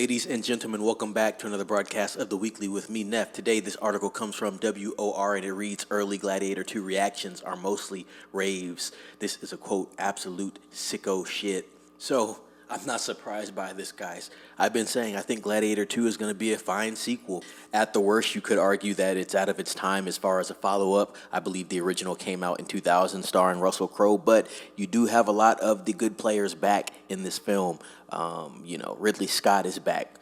Ladies and gentlemen, welcome back to another broadcast of The Weekly with me, Neff. Today, this article comes from WOR and it reads, Early Gladiator 2 reactions are mostly raves. This is a quote, absolute sicko shit. So, I'm not surprised by this, guys. I've been saying I think Gladiator 2 is going to be a fine sequel. At the worst, you could argue that it's out of its time as far as a follow-up. I believe the original came out in 2000 starring Russell Crowe, but you do have a lot of the good players back in this film. Ridley Scott is back.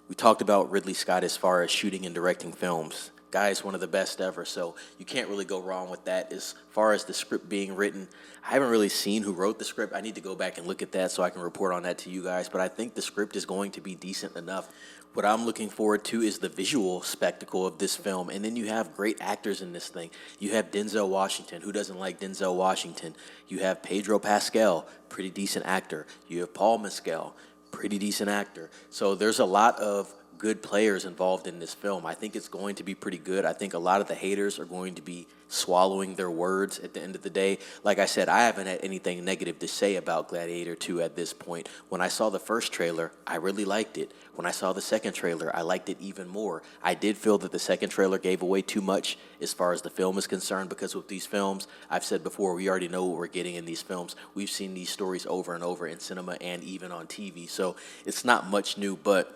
We talked about Ridley Scott as far as shooting and directing films. Guy's one of the best ever, so you can't really go wrong with that. As far as the script being written, I haven't really seen who wrote the script. I need to go back and look at that so I can report on that to you guys, but I think the script is going to be decent enough. What I'm looking forward to is the visual spectacle of this film, and then you have great actors in this thing. You have Denzel Washington. Who doesn't like Denzel Washington? You have Pedro Pascal, pretty decent actor. You have Paul Mescal, pretty decent actor. So there's a lot of good players involved in this film. I think it's going to be pretty good. I think a lot of the haters are going to be swallowing their words at the end of the day. Like I said, I haven't had anything negative to say about Gladiator 2 at this point. When I saw the first trailer, I really liked it. When I saw the second trailer, I liked it even more. I did feel that the second trailer gave away too much as far as the film is concerned, because with these films, I've said before, we already know what we're getting in these films. We've seen these stories over and over in cinema and even on TV, so it's not much new, but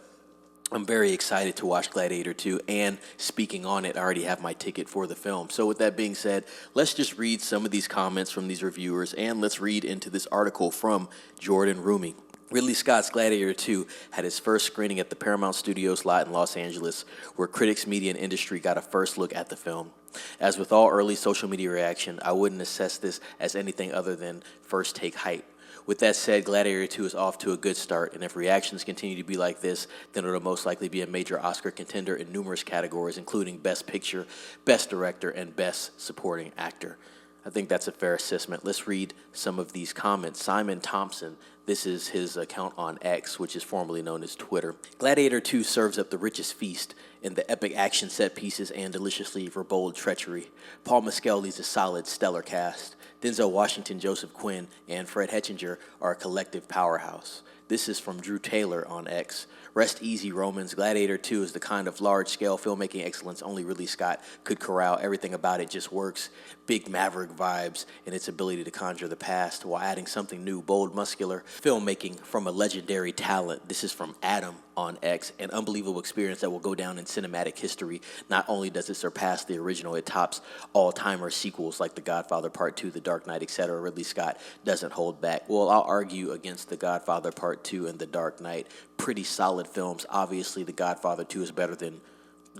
I'm very excited to watch Gladiator 2, and speaking on it, I already have my ticket for the film. So with that being said, let's just read some of these comments from these reviewers, and let's read into this article from Jordan Rumi. Ridley Scott's Gladiator 2 had its first screening at the Paramount Studios lot in Los Angeles, where critics, media, and industry got a first look at the film. As with all early social media reaction, I wouldn't assess this as anything other than first take hype. With that said, Gladiator 2 is off to a good start, and if reactions continue to be like this, then it'll most likely be a major Oscar contender in numerous categories, including Best Picture, Best Director, and Best Supporting Actor. I think that's a fair assessment. Let's read some of these comments. Simon Thompson, this is his account on X, which is formerly known as Twitter. Gladiator 2 serves up the richest feast in the epic action set pieces and deliciously verbold treachery. Paul Mescal leads a solid, stellar cast. Denzel Washington, Joseph Quinn, and Fred Hettinger are a collective powerhouse. This is from Drew Taylor on X. Rest easy, Romans. Gladiator 2 is the kind of large-scale filmmaking excellence only Ridley Scott could corral. Everything about it just works. Big Maverick vibes in its ability to conjure the past while adding something new, bold, muscular filmmaking from a legendary talent. This is from Adam on X. An unbelievable experience that will go down in cinematic history. Not only does it surpass the original, it tops all-timer sequels like The Godfather Part 2, The Dark Knight, etc. Ridley Scott doesn't hold back. Well, I'll argue against The Godfather Part 2 and The Dark Knight. Pretty solid films. Obviously, The Godfather 2 is better than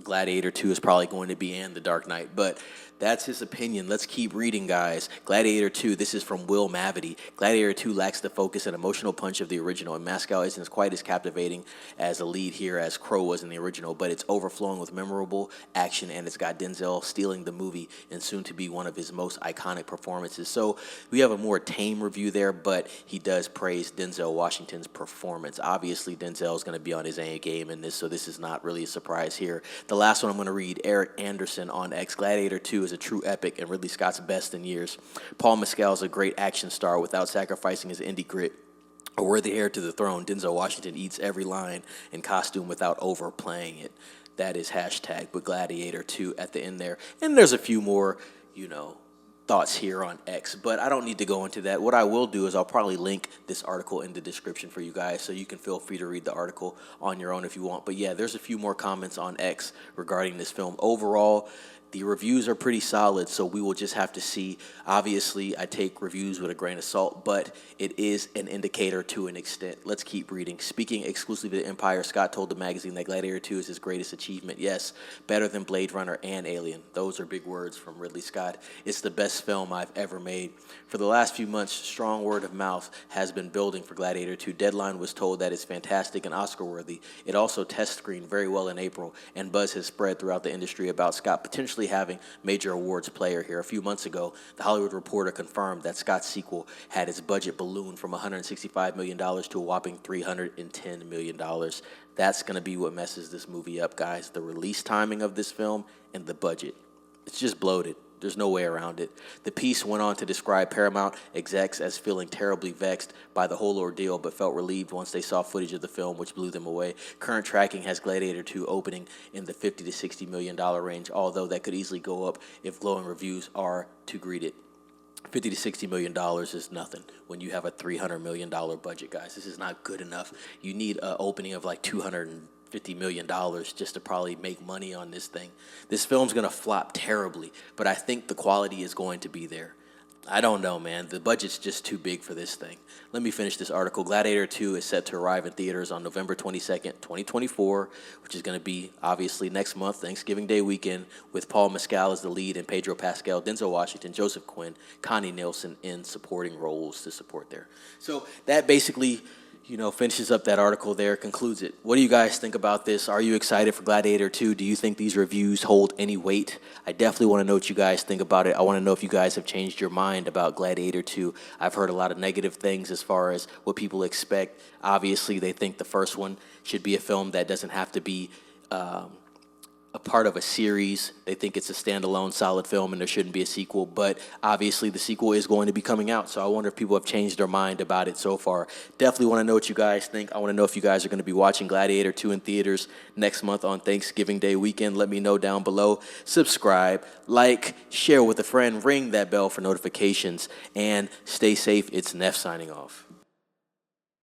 Gladiator 2 is probably going to be, and The Dark Knight, but that's his opinion. Let's keep reading, guys. Gladiator 2, this is from Will Mavity. Gladiator 2 lacks the focus and emotional punch of the original, and Mescal isn't quite as captivating as a lead here as Crowe was in the original, but it's overflowing with memorable action, and it's got Denzel stealing the movie and soon to be one of his most iconic performances. So we have a more tame review there, but he does praise Denzel Washington's performance. Obviously, Denzel is going to be on his A game in this, so this is not really a surprise here. The last one I'm going to read, Eric Anderson on X. Gladiator 2 is a true epic and Ridley Scott's best in years. Paul Mescal is a great action star without sacrificing his indie grit. A worthy heir to the throne, Denzel Washington eats every line and costume without overplaying it. That is hashtag but Gladiator 2 at the end there. And there's a few more, thoughts here on X, but I don't need to go into that. What I will do is I'll probably link this article in the description for you guys, so you can feel free to read the article on your own if you want. But yeah, there's a few more comments on X regarding this film. Overall, the reviews are pretty solid, so we will just have to see. Obviously, I take reviews with a grain of salt, but it is an indicator to an extent. Let's keep reading. Speaking exclusively to Empire, Scott told the magazine that Gladiator 2 is his greatest achievement. Yes, better than Blade Runner and Alien. Those are big words from Ridley Scott. It's the best film I've ever made. For the last few months, strong word of mouth has been building for Gladiator 2. Deadline was told that it's fantastic and Oscar-worthy. It also test screened very well in April, and buzz has spread throughout the industry about Scott potentially having major awards player here. A few months ago, The Hollywood Reporter confirmed that Scott's sequel had its budget ballooned from $165 million to a whopping $310 million. That's going to be what messes this movie up, guys. The release timing of this film and the budget. It's just bloated. There's no way around it. The piece went on to describe Paramount execs as feeling terribly vexed by the whole ordeal, but felt relieved once they saw footage of the film, which blew them away. Current tracking has Gladiator 2 opening in the $50 to $60 million range, although that could easily go up if glowing reviews are to greet it. $50 to $60 million is nothing when you have a $300 million budget, guys. This is not good enough. You need an opening of like $250 million just to probably make money on this thing. This film's going to flop terribly, but I think the quality is going to be there. I don't know, man. The budget's just too big for this thing. Let me finish this article. Gladiator 2 is set to arrive in theaters on November 22nd, 2024, which is going to be, obviously, next month, Thanksgiving Day weekend, with Paul Mescal as the lead and Pedro Pascal, Denzel Washington, Joseph Quinn, Connie Nielsen in supporting roles to support there. So that basically, finishes up that article there, concludes it. What do you guys think about this? Are you excited for Gladiator 2? Do you think these reviews hold any weight? I definitely want to know what you guys think about it. I want to know if you guys have changed your mind about Gladiator 2. I've heard a lot of negative things as far as what people expect. Obviously, they think the first one should be a film that doesn't have to be a part of a series. They think it's a standalone solid film and there shouldn't be a sequel, but obviously the sequel is going to be coming out, so I wonder if people have changed their mind about it so far. Definitely want to know what you guys think. I want to know if you guys are going to be watching Gladiator 2 in theaters next month on Thanksgiving Day weekend. Let me know down below. Subscribe, like, share with a friend, ring that bell for notifications, and stay safe. It's Neff signing off.